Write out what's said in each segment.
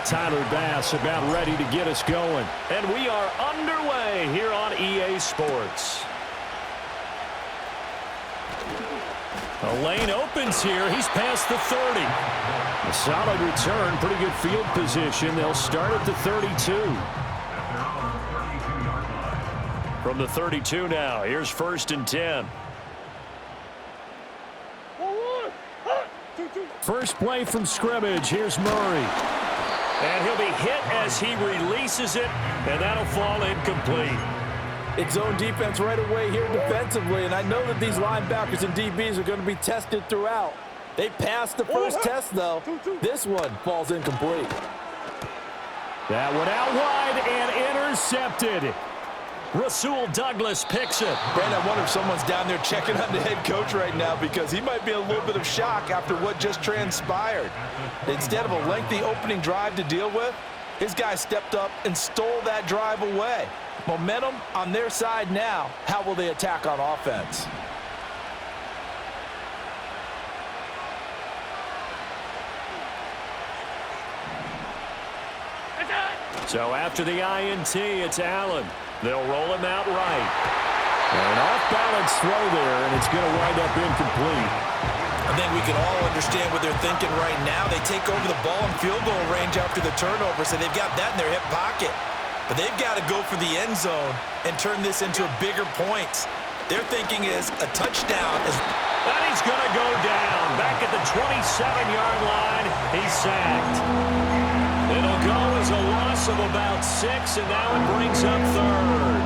Tyler Bass about ready to get us going. And we are underway here on EA Sports. A lane opens here. He's past the 30. A solid return, pretty good field position. They'll start at the 32. From the 32 now, here's 1st and 10. First play from scrimmage. Here's Murray. And he'll be hit as he releases it, and that'll fall incomplete. It's zone defense right away here defensively, and I know that these linebackers and DBs are going to be tested throughout. They passed the first test, though. This one falls incomplete. That one out wide and intercepted. Rasul Douglas picks it. Brandon, I wonder if someone's down there checking on the head coach right now because he might be in a little bit of shock after what just transpired. Instead of a lengthy opening drive to deal with, his guy stepped up and stole that drive away. Momentum on their side now. How will they attack on offense? So after the INT, it's Allen. They'll roll him out right. An off-balance throw there, and it's going to wind up incomplete. I think we can all understand what they're thinking right now. They take over the ball in field goal range after the turnover, so they've got that in their hip pocket. But they've got to go for the end zone and turn this into a bigger points. Their thinking is a touchdown. And he's going to go down. Back at the 27-yard line, he's sacked. It'll go as a loss of about 6, and now it brings up 3rd.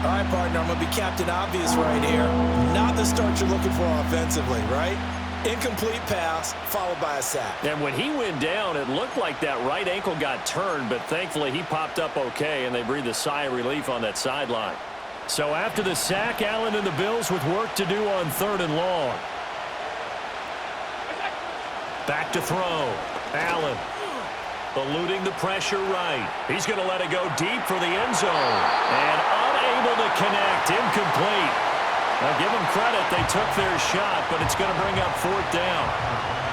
All right, partner, I'm going to be Captain Obvious right here. Not the start you're looking for offensively, right? Incomplete pass, followed by a sack. And when he went down, it looked like that right ankle got turned, but thankfully he popped up okay, and they breathed a sigh of relief on that sideline. So after the sack, Allen and the Bills with work to do on 3rd and long. Back to throw. Allen. Eluding the pressure right. He's going to let it go deep for the end zone. And unable to connect. Incomplete. Now give them credit. They took their shot, but it's going to bring up 4th down.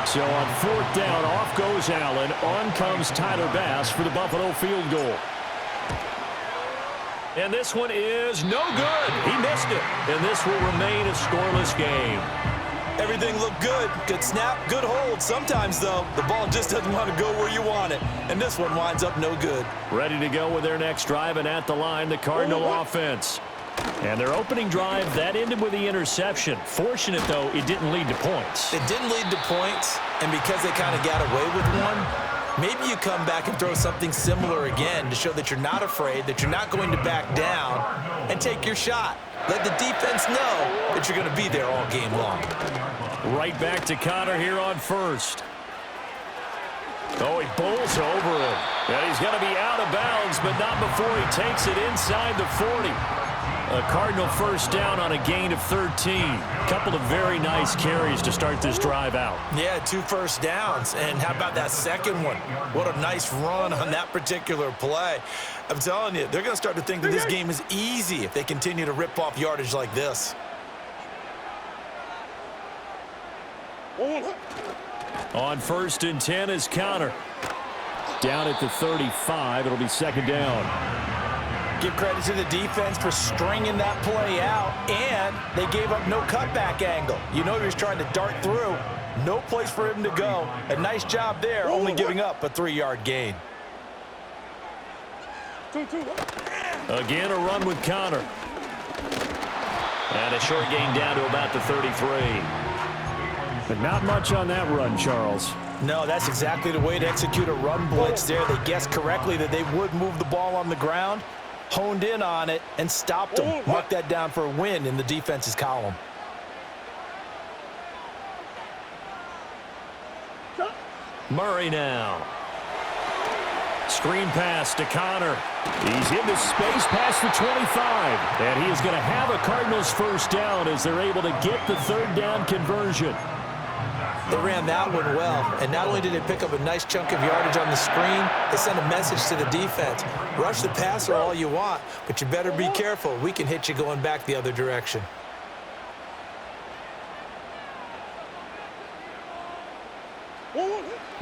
So on 4th down, off goes Allen. On comes Tyler Bass for the Buffalo field goal. And this one is no good. He missed it. And this will remain a scoreless game. Everything looked good. Good snap, good hold. Sometimes, though, the ball just doesn't want to go where you want it. And this one winds up no good. Ready to go with their next drive, and at the line, the Cardinal offense. And their opening drive, that ended with the interception. Fortunate, though, it didn't lead to points. It didn't lead to points, and because they kind of got away with one, maybe you come back and throw something similar again to show that you're not afraid, that you're not going to back down, and take your shot. Let the defense know that you're going to be there all game long. Right back to Connor here on 1st. Oh, he bowls over him. And he's going to be out of bounds, but not before he takes it inside the 40. A Cardinal 1st down on a gain of 13. A couple of very nice carries to start this drive out. Yeah, 2 first downs. And how about that second one? What a nice run on that particular play. I'm telling you, they're going to start to think that this game is easy if they continue to rip off yardage like this. On 1st and 10 is Connor. Down at the 35, it'll be 2nd down. Give credit to the defense for stringing that play out, and they gave up no cutback angle. You know he was trying to dart through. No place for him to go. A nice job there, only giving up a 3-yard gain. Again, a run with Connor. And a short gain down to about the 33. But not much on that run, Charles. No, that's exactly the way to execute a run blitz there. They guessed correctly that they would move the ball on the ground, honed in on it, and stopped them. Mark that down for a win in the defense's column. Murray now. Screen pass to Connor. He's into space past the 25. And he is going to have a Cardinals 1st down as they're able to get the 3rd down conversion. They ran that one well, and not only did they pick up a nice chunk of yardage on the screen, they sent a message to the defense. Rush the passer all you want, but you better be careful. We can hit you going back the other direction.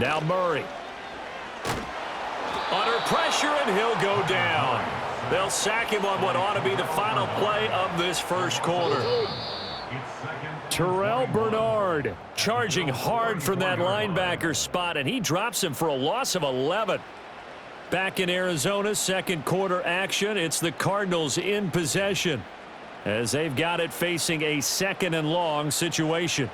Now Murray. Under pressure, and he'll go down. They'll sack him on what ought to be the final play of this first quarter. Terrell Bernard charging hard from that linebacker spot, and he drops him for a loss of 11. Back in Arizona, second quarter action. It's the Cardinals in possession as they've got it facing a second and long situation.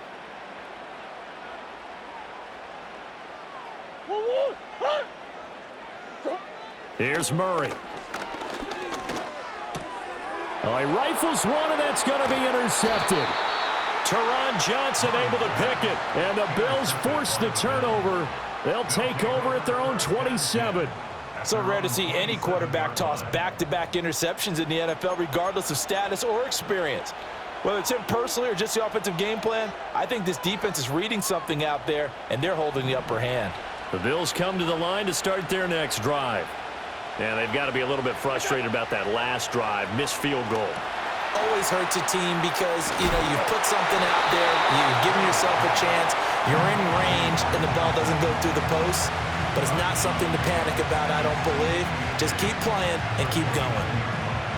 Here's Murray. Oh, he rifles one, and that's going to be intercepted. Teron Johnson able to pick it, and the Bills force the turnover. They'll take over at their own 27. So rare to see any quarterback toss back-to-back interceptions in the NFL, regardless of status or experience. Whether it's him personally or just the offensive game plan, I think this defense is reading something out there, and they're holding the upper hand. The Bills come to the line to start their next drive. And they've got to be a little bit frustrated about that last drive, missed field goal. Always hurts a team because, you've put something out there, you've given yourself a chance, you're in range, and the ball doesn't go through the posts. But it's not something to panic about, I don't believe. Just keep playing and keep going.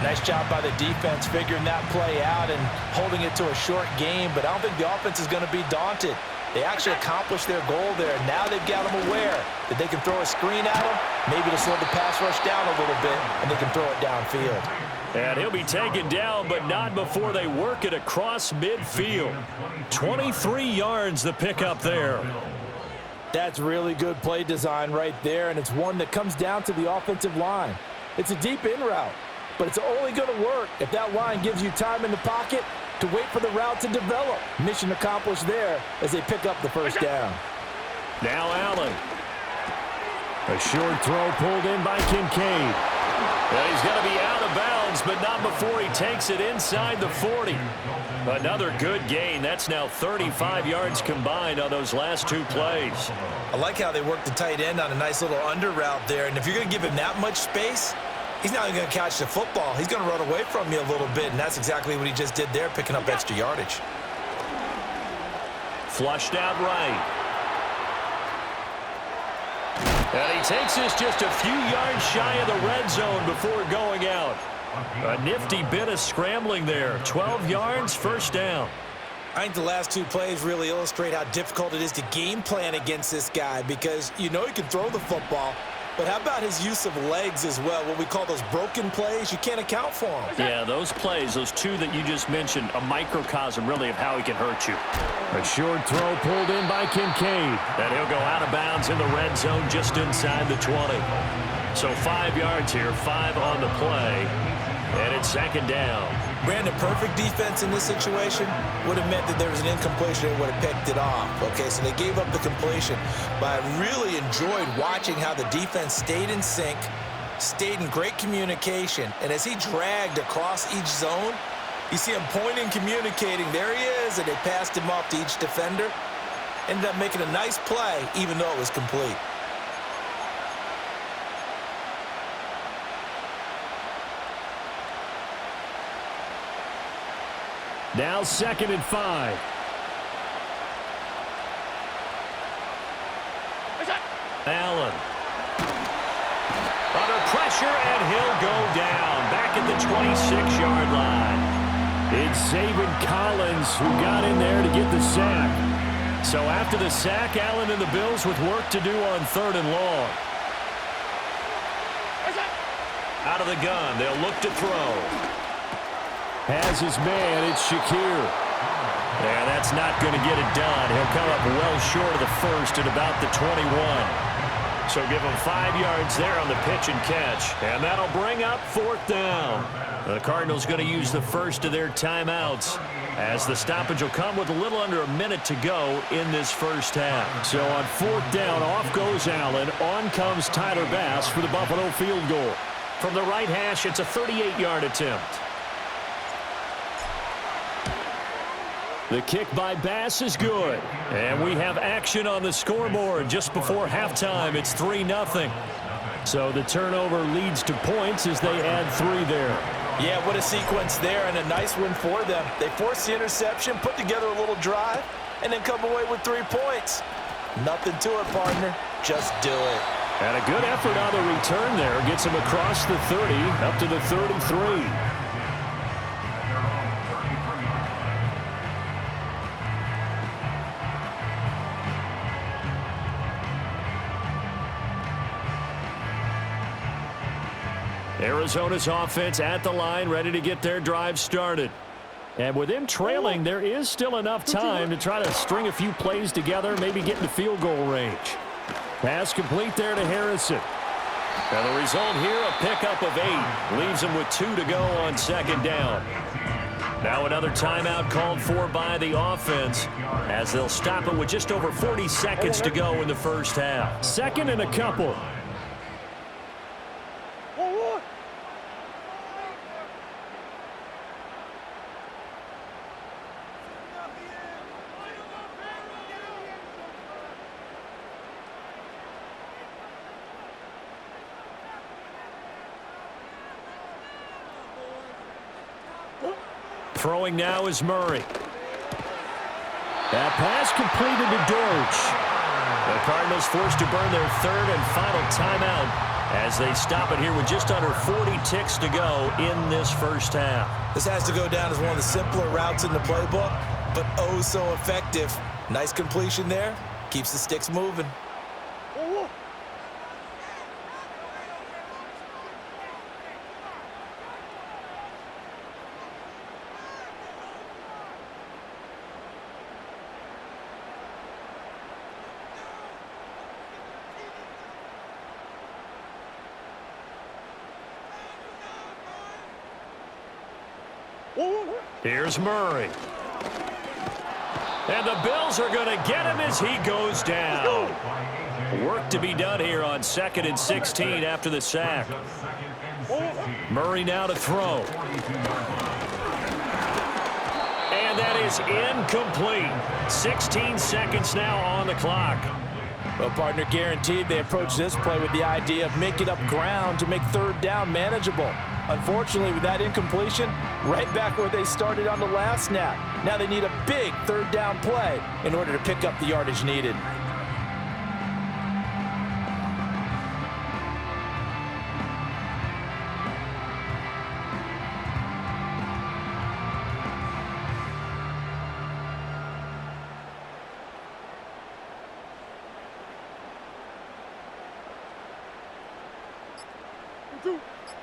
Nice job by the defense figuring that play out and holding it to a short game, but I don't think the offense is going to be daunted. They actually accomplished their goal there. Now they've got them aware that they can throw a screen at them, maybe to slow the pass rush down a little bit, and they can throw it downfield. And he'll be taken down, but not before they work it across midfield. 23 yards the pickup there. That's really good play design right there, and it's one that comes down to the offensive line. It's a deep in route, but it's only going to work if that line gives you time in the pocket to wait for the route to develop. Mission accomplished there as they pick up the first down. Now Allen. A short throw pulled in by Kincaid. Well, he's going to be out of bounds, but not before he takes it inside the 40. Another good gain. That's now 35 yards combined on those last two plays. I like how they work the tight end on a nice little under route there, and if you're going to give him that much space, he's not even going to catch the football. He's going to run away from you a little bit, and that's exactly what he just did there, picking up extra yardage. Flushed out right. And he takes this just a few yards shy of the red zone before going out. A nifty bit of scrambling there. 12 yards, first down. I think the last two plays really illustrate how difficult it is to game plan against this guy because he can throw the football. But how about his use of legs as well? What we call those broken plays, you can't account for them. Yeah, those plays, those two that you just mentioned, a microcosm really of how he can hurt you. A short throw pulled in by Kincaid. And he'll go out of bounds in the red zone just inside the 20. So 5 yards here, 5 on the play. And it's second down. Brandon, perfect defense in this situation would have meant that there was an incompletion and would have picked it off. Okay, so they gave up the completion. But I really enjoyed watching how the defense stayed in sync, stayed in great communication. And as he dragged across each zone, you see him pointing, communicating. There he is, and they passed him off to each defender. Ended up making a nice play, even though it was complete. Now 2nd and 5. Allen. Under pressure, and he'll go down. Back at the 26-yard line. It's Zaven Collins who got in there to get the sack. So after the sack, Allen and the Bills with work to do on 3rd and long. Out of the gun, they'll look to throw. Has his man, it's Shakir. Yeah, that's not going to get it done. He'll come up well short of the first at about the 21. So give him 5 yards there on the pitch and catch. And that'll bring up 4th down. The Cardinals going to use the first of their timeouts as the stoppage will come with a little under a minute to go in this first half. So on 4th down, off goes Allen. On comes Tyler Bass for the Buffalo field goal. From the right hash, it's a 38-yard attempt. The kick by Bass is good. And we have action on the scoreboard just before halftime. It's 3-0. So the turnover leads to points as they add 3 there. Yeah, what a sequence there, and a nice win for them. They forced the interception, put together a little drive, and then come away with 3 points. Nothing to it, partner. Just do it. And a good effort on the return there. Gets him across the 30, up to the 33. Arizona's offense at the line, ready to get their drive started. And with them trailing, there is still enough time to try to string a few plays together, maybe get into field goal range. Pass complete there to Harrison. And the result here, a pickup of 8. Leaves him with 2 to go on second down. Now another timeout called for by the offense as they'll stop it with just over 40 seconds to go in the first half. Second and a couple. Throwing now is Murray. That pass completed to Dortch. The Cardinals forced to burn their third and final timeout as they stop it here with just under 40 ticks to go in this first half. This has to go down as one of the simpler routes in the playbook, but oh so effective. Nice completion there. Keeps the sticks moving. Here's Murray. And the Bills are going to get him as he goes down. Work to be done here on 2nd and 16 after the sack. Murray now to throw. And that is incomplete. 16 seconds now on the clock. Well, partner, guaranteed they approach this play with the idea of making up ground to make third down manageable. Unfortunately, with that incompletion, right back where they started on the last snap. Now they need a big third down play in order to pick up the yardage needed.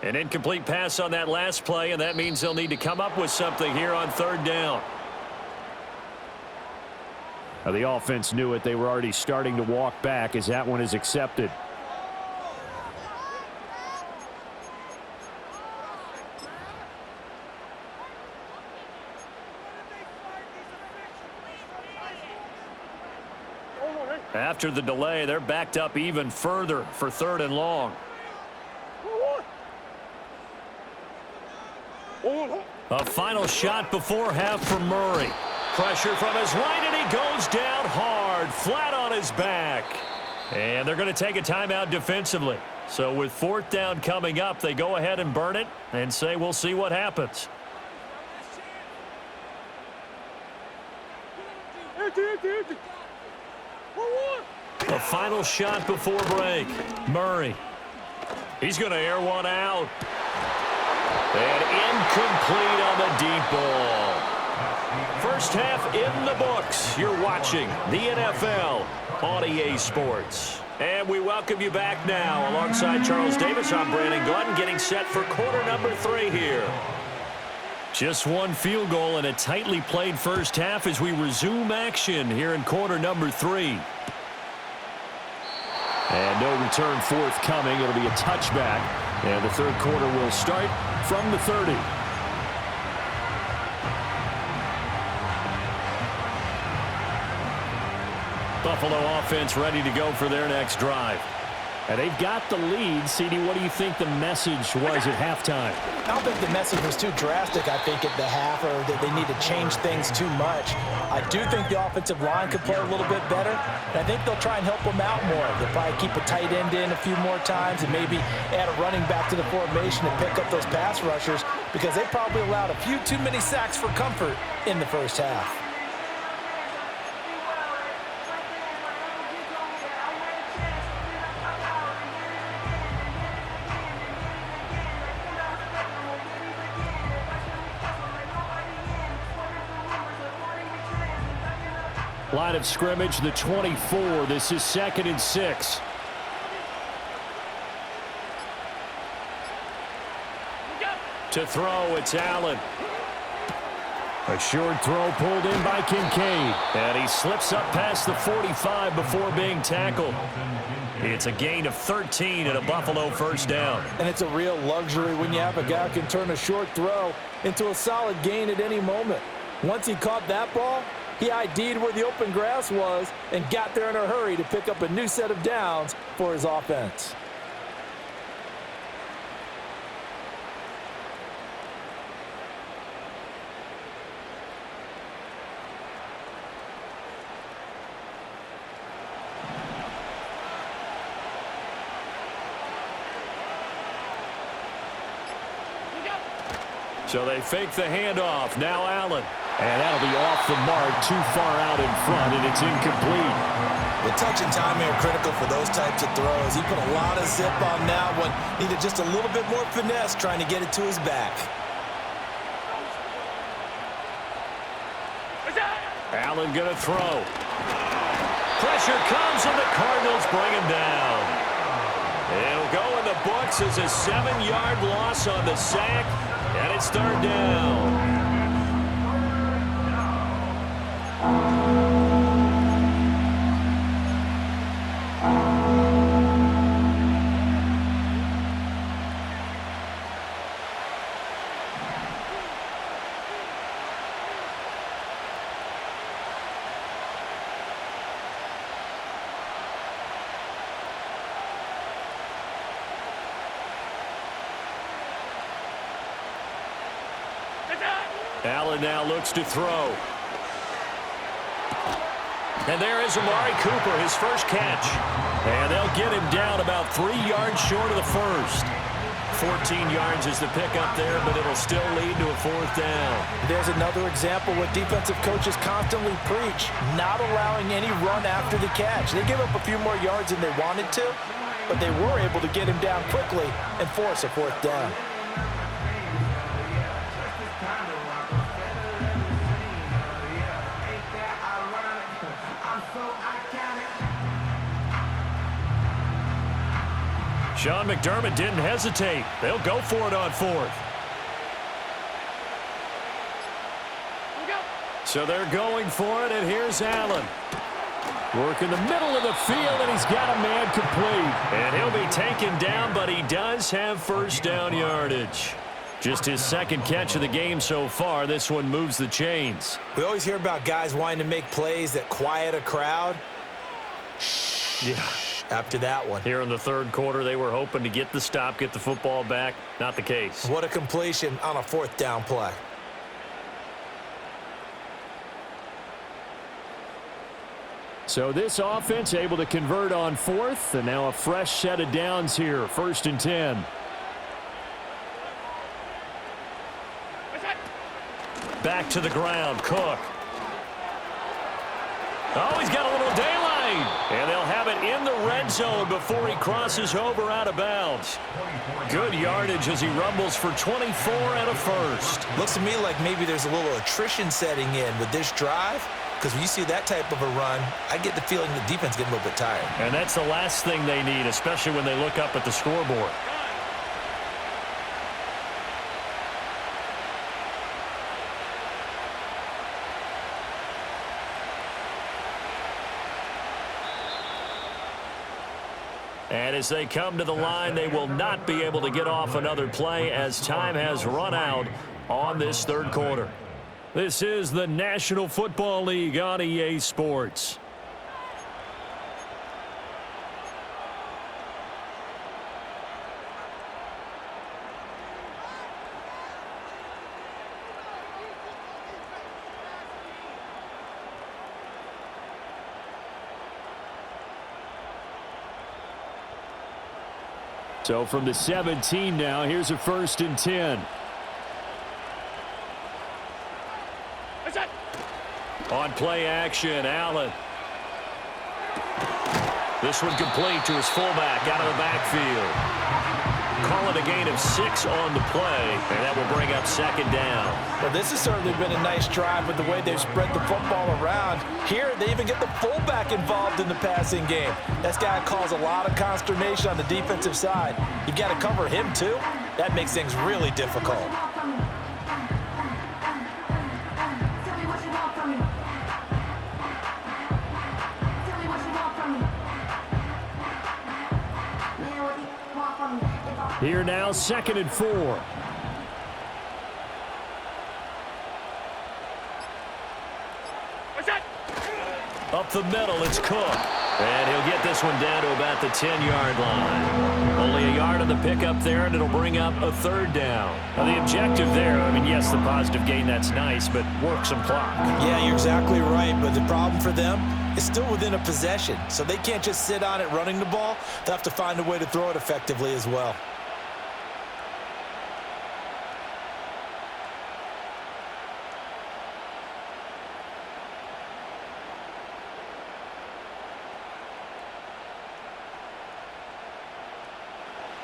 An incomplete pass on that last play, and that means they'll need to come up with something here on third down. Now, the offense knew it. They were already starting to walk back as that one is accepted. After the delay, they're backed up even further for third and long. A final shot before half for Murray. Pressure from his right, and he goes down hard, flat on his back. And they're going to take a timeout defensively. So with fourth down coming up, they go ahead and burn it and say we'll see what happens. A final shot before break. Murray. He's going to air one out. And incomplete on the deep ball. First half in the books. You're watching the NFL on EA Sports. And we welcome you back now. Alongside Charles Davis, I'm Brandon Gordon, getting set for quarter number 3 here. Just one field goal and a tightly played first half as we resume action here in quarter number 3. And no return forthcoming. It'll be a touchback. And the third quarter will start from the 30. Buffalo offense ready to go for their next drive. And they've got the lead. CD, what do you think the message was at halftime? I don't think the message was too drastic, I think, at the half, or that they need to change things too much. I do think the offensive line could play a little bit better, and I think they'll try and help them out more. They'll probably keep a tight end in a few more times and maybe add a running back to the formation and pick up those pass rushers, because they probably allowed a few too many sacks for comfort in the first half. Line of scrimmage, the 24. This is 2nd and 6. To throw, it's Allen. A short throw pulled in by Kincaid. And he slips up past the 45 before being tackled. It's a gain of 13 and a Buffalo first down. And it's a real luxury when you have a guy who can turn a short throw into a solid gain at any moment. Once he caught that ball, he ID'd where the open grass was and got there in a hurry to pick up a new set of downs for his offense. So they fake the handoff. Now Allen. And that'll be off the mark, too far out in front, and it's incomplete. The touch and timing are critical for those types of throws. He put a lot of zip on that one. Needed just a little bit more finesse trying to get it to his back. Allen going to throw. Pressure comes, and the Cardinals bring him down. It'll go in the books as a 7-yard loss on the sack, and it's 3rd down. Allen now looks to throw. And there is Amari Cooper, his first catch. And they'll get him down about 3 yards short of the first. 14 yards is the pickup there, but it'll still lead to a 4th down. There's another example what defensive coaches constantly preach, not allowing any run after the catch. They give up a few more yards than they wanted to, but they were able to get him down quickly and force a 4th down. Sean McDermott didn't hesitate. They'll go for it on 4th. So they're going for it, and here's Allen. Work in the middle of the field, and he's got a man complete. And he'll be taken down, but he does have first down yardage. Just his 2nd catch of the game so far. This one moves the chains. We always hear about guys wanting to make plays that quiet a crowd. Yeah. After that one. Here in the 3rd quarter, they were hoping to get the stop, get the football back. Not the case. What a completion on a 4th down play. So this offense able to convert on 4th, and now a fresh set of downs here. 1st and 10. Back to the ground, Cook. Oh, he's got a little daylight. And they'll have it in the red zone before he crosses over out of bounds. Good yardage as he rumbles for 24 and a first. Looks to me like maybe there's a little attrition setting in with this drive, because when you see that type of a run, I get the feeling the defense getting a little bit tired. And that's the last thing they need, especially when they look up at the scoreboard. And as they come to the line, they will not be able to get off another play as time has run out on this 3rd quarter. This is the National Football League on EA Sports. So from the 17 now, here's a 1st and 10. On play action, Allen. This one complete to his fullback out of the backfield. call it a gain of 6 on the play, and that will bring up second down. Well, this has certainly been a nice drive with the way they've spread the football around. Here, they even get the fullback involved in the passing game. That's got to cause a lot of consternation on the defensive side. You've got to cover him, too. That makes things really difficult. Here now, 2nd and 4. Up the middle, it's Cook. And he'll get this one down to about the 10-yard line. Only a yard on the pickup there, and it'll bring up a 3rd down. Now, the objective there, I mean, yes, the positive gain, that's nice, but work some clock. Yeah, you're exactly right, but the problem for them is still within a possession, so they can't just sit on it running the ball. They'll have to find a way to throw it effectively as well.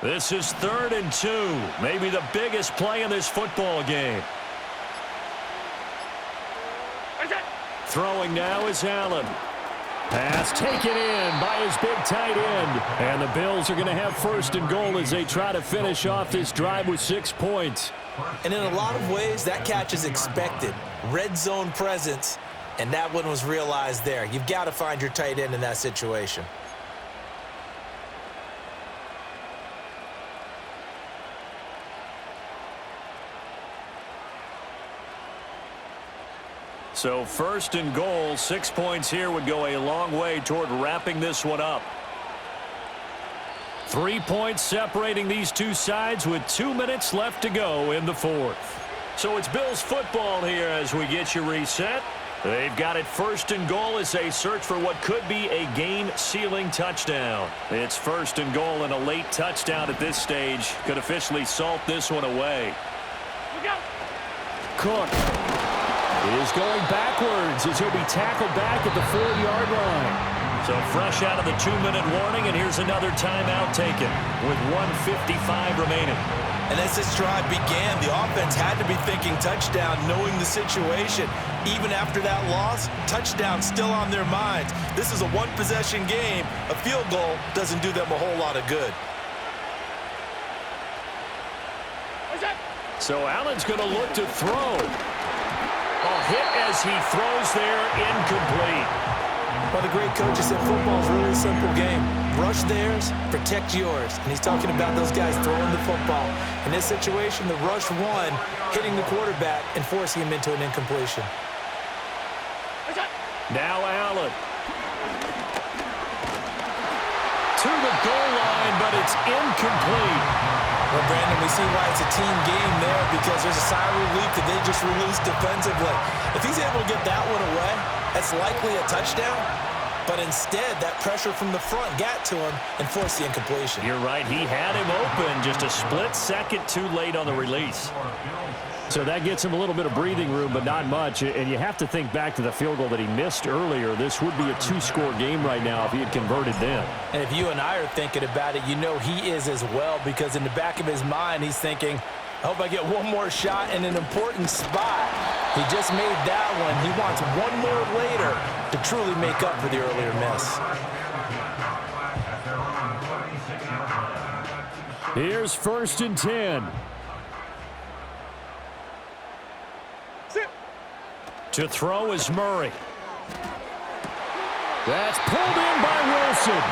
This is 3rd and 2, maybe the biggest play in this football game. Throwing now is Allen. Pass taken in by his big tight end. And the Bills are going to have 1st and goal as they try to finish off this drive with 6 points. And in a lot of ways, that catch is expected. Red zone presence, and that one was realized there. You've got to find your tight end in that situation. So 1st and goal, 6 points here would go a long way toward wrapping this one up. 3 points separating these two sides with 2 minutes left to go in the 4th. So it's Bills football here as we get you reset. They've got it 1st and goal as they search for what could be a game-sealing touchdown. It's 1st and goal, and a late touchdown at this stage could officially salt this one away. Cook is going backwards as he'll be tackled back at the 4-yard line. So fresh out of the 2-minute warning, and here's another timeout taken with 1:55 remaining. And as this drive began, the offense had to be thinking touchdown, knowing the situation. Even after that loss, touchdown still on their minds. This is a one-possession game. A field goal doesn't do them a whole lot of good. So Allen's going to look to throw. A hit as he throws there, incomplete. Well, the great coach said football is really a simple game. Rush theirs, protect yours. And he's talking about those guys throwing the football. In this situation, the rush won, hitting the quarterback and forcing him into an incompletion. Now Allen. To the goal line, but it's incomplete. Well, Brandon, we see why it's a team game there because there's a sigh of relief that they just released defensively. If he's able to get that one away, that's likely a touchdown. But instead, that pressure from the front got to him and forced the incompletion. You're right. He had him open just a split second too late on the release. So that gets him a little bit of breathing room, but not much. And you have to think back to the field goal that he missed earlier. This would be a 2-score game right now if he had converted then. And if you and I are thinking about it, you know he is as well, because in the back of his mind, he's thinking, I hope I get one more shot in an important spot. He just made that one. He wants one more later to truly make up for the earlier miss. Here's 1st and 10. To throw is Murray. That's pulled in by Wilson.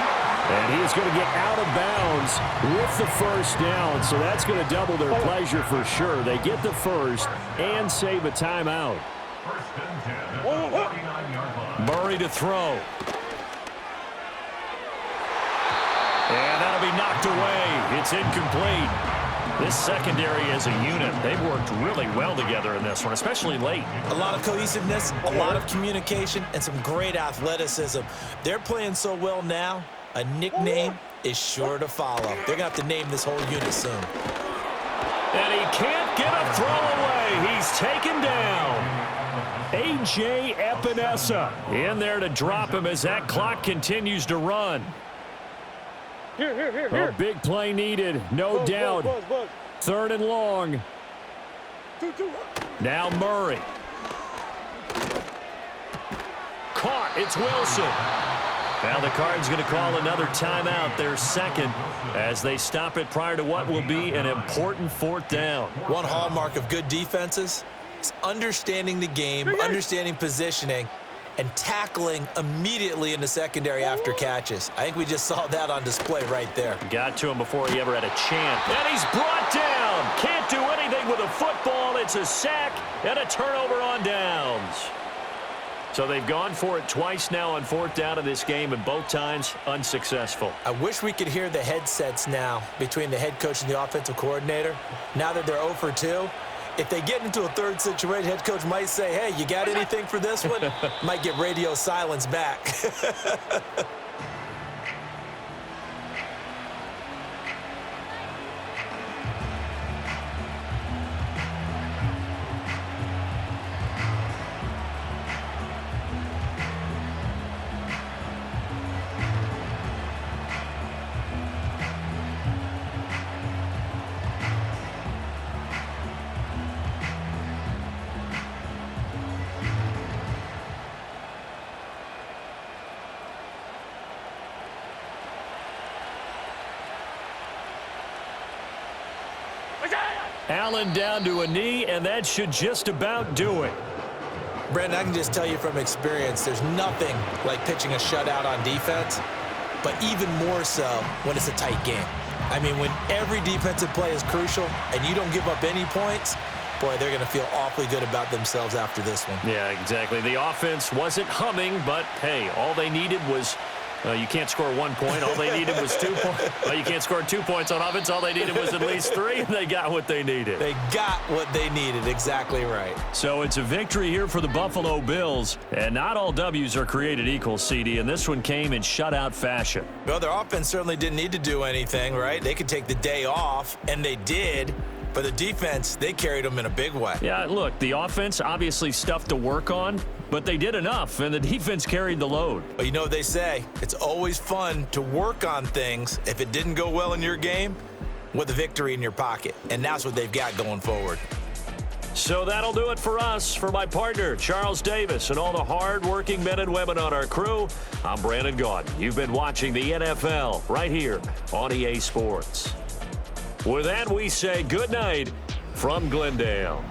And he's going to get out of bounds with the 1st down. So that's going to double their pleasure for sure. They get the 1st and save a timeout. Murray to throw. And that'll be knocked away. It's incomplete. This secondary as a unit, they've worked really well together in this one, especially late. A lot of cohesiveness, a lot of communication, and some great athleticism. They're playing so well now, a nickname is sure to follow. They're going to have to name this whole unit soon. And he can't get a throw away. He's taken down. A.J. Epinesa in there to drop him as that clock continues to run. A big play needed, no doubt. Third and long. Now Murray. Caught. It's Wilson. Now the Cards going to call another timeout, their second, as they stop it prior to what will be an important fourth down. One hallmark of good defenses is understanding the game, understanding positioning, and tackling immediately in the secondary after catches. I think we just saw that on display right there. Got to him before he ever had a chance. And he's brought down. Can't do anything with a football. It's a sack and a turnover on downs. So they've gone for it twice now on fourth down in this game, and both times unsuccessful. I wish we could hear the headsets now between the head coach and the offensive coordinator. Now that they're 0 for 2, if they get into a third situation, head coach might say, hey, you got anything for this one? Might get radio silence back. Allen down to a knee, and that should just about do it. Brandon, I can just tell you from experience, there's nothing like pitching a shutout on defense, but even more so when it's a tight game. I mean, when every defensive play is crucial and you don't give up any points, boy, they're going to feel awfully good about themselves after this one. Yeah, exactly. The offense wasn't humming, but, hey, all they needed was you can't score 1 point. All they needed was 2 points. Well, you can't score 2 points on offense. All they needed was at least 3, and they got what they needed. They got what they needed. Exactly right. So it's a victory here for the Buffalo Bills, and not all W's are created equal, CD, and this one came in shutout fashion. Well, their offense certainly didn't need to do anything, right? They could take the day off, and they did. But the defense, they carried them in a big way. Yeah, look, the offense, obviously stuff to work on, but they did enough, and the defense carried the load. But you know what they say, it's always fun to work on things if it didn't go well in your game with a victory in your pocket, and that's what they've got going forward. So that'll do it for us. For my partner, Charles Davis, and all the hard-working men and women on our crew, I'm Brandon Gaudin. You've been watching the NFL right here on EA Sports. With that, we say good night from Glendale.